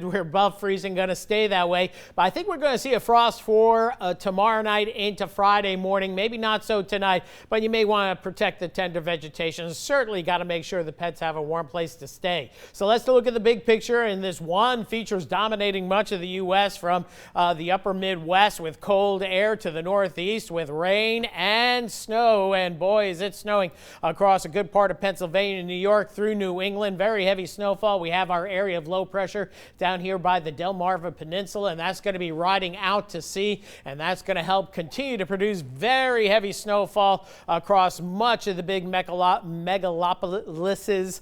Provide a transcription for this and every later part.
We're above freezing, going to stay that way. But I think we're going to see a frost for tomorrow night into Friday morning. Maybe not so tonight, but you may want to protect the tender vegetation. Certainly got to make sure the pets have a warm place to stay. So let's look at the big picture. And this one features dominating much of the U.S. from the upper Midwest with cold air to the northeast with rain and snow. And boy, is it snowing across a good part of Pennsylvania, New York through New England. Very heavy snowfall. We have our area of low pressure down here by the Delmarva Peninsula, and that's going to be riding out to sea, and that's going to help continue to produce very heavy snowfall across much of the big megalopolises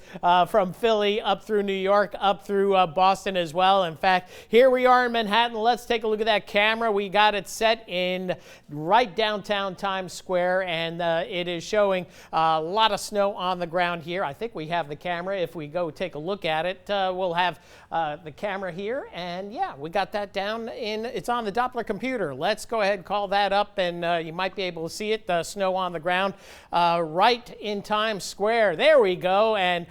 from Philly up through New York, up through Boston as well. In fact, here we are in Manhattan. Let's take a look at that camera. We got it set in right downtown Times Square, and it is showing a lot of snow on the ground here. I think we have the camera. If we go take a look at it, we'll have the camera here, and yeah, we got that down it's on the Doppler computer. Let's go ahead and call that up, and you might be able to see it, the snow on the ground right in Times Square. There we go. And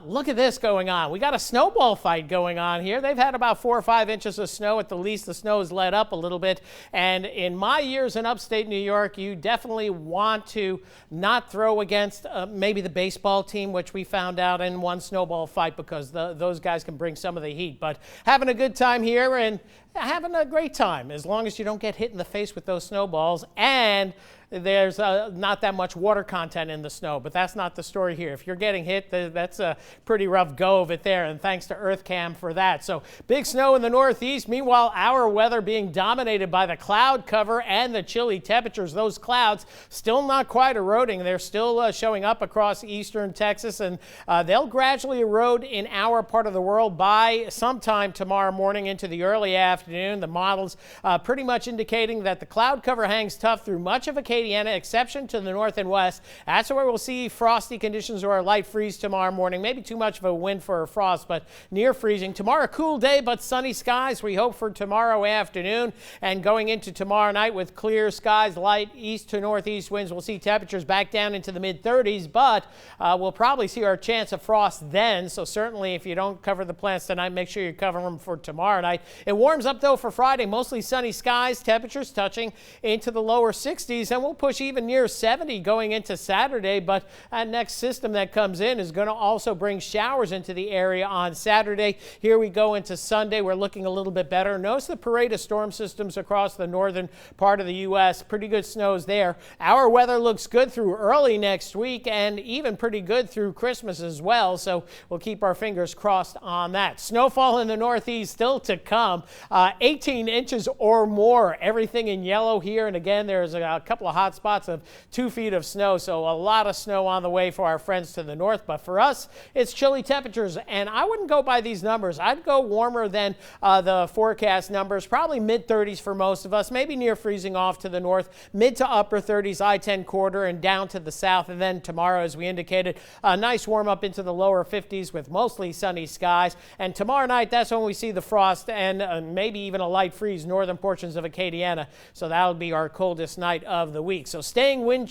look at this going on. We got a snowball fight going on here. They've had about 4 or 5 inches of snow at the least. The snow has let up a little bit, and in my years in upstate New York, you definitely want to not throw against maybe the baseball team, which we found out in one snowball fight, because those guys can bring some of the heat. But having a good time here and having a great time, as long as you don't get hit in the face with those snowballs, and there's not that much water content in the snow. But that's not the story here. If you're getting hit, that's a pretty rough go of it there, and thanks to EarthCam for that. So big snow in the northeast. Meanwhile, our weather being dominated by the cloud cover and the chilly temperatures. Those clouds still not quite eroding. They're still showing up across eastern Texas, and they'll gradually erode in our part of the world by sometime tomorrow morning into the early afternoon. The models pretty much indicating that the cloud cover hangs tough through much of Acadiana, exception to the north and west. That's where we'll see frosty conditions or a light freeze tomorrow morning. Maybe too much of a wind for a frost, but near freezing. Tomorrow, a cool day, but sunny skies we hope for tomorrow afternoon, and going into tomorrow night with clear skies, light east to northeast winds. We'll see temperatures back down into the mid-30s, but we'll probably see our chance of frost then. So certainly if you don't cover the plants tonight, make sure you cover them for tomorrow night. It warms up though for Friday, mostly sunny skies, temperatures touching into the lower 60s, and we'll push even near 70 going into Saturday. But that next system that comes in is going to also bring showers into the area on Saturday. Here we go into Sunday. We're looking a little bit better. Notice the parade of storm systems across the northern part of the U.S. Pretty good snows there. Our weather looks good through early next week, and even pretty good through Christmas as well. So we'll keep our fingers crossed on that. Snowfall in the northeast still to come. 18 inches or more. Everything in yellow here. And again, there's a couple of hot spots of 2 feet of snow, so a lot of snow on the way for our friends to the north. But for us, it's chilly temperatures, and I wouldn't go by these numbers. I'd go warmer than the forecast numbers, probably mid-30s for most of us, maybe near freezing off to the north, mid to upper 30s, I-10 corridor, and down to the south. And then tomorrow, as we indicated, a nice warm up into the lower 50s with mostly sunny skies. And tomorrow night, that's when we see the frost and maybe even a light freeze northern portions of Acadiana. So that'll be our coldest night of the week. So staying wind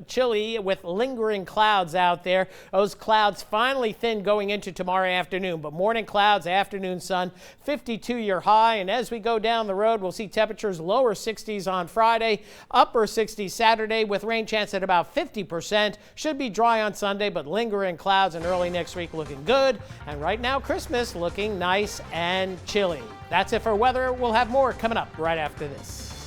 chilly with lingering clouds out there. Those clouds finally thin going into tomorrow afternoon, but morning clouds, afternoon sun, 52-year high. And as we go down the road, we'll see temperatures lower 60s on Friday, upper 60s Saturday with rain chance at about 50%. Should be dry on Sunday, but lingering clouds, and early next week looking good. And right now, Christmas looking nice and chilly. That's it for weather. We'll have more coming up right after this.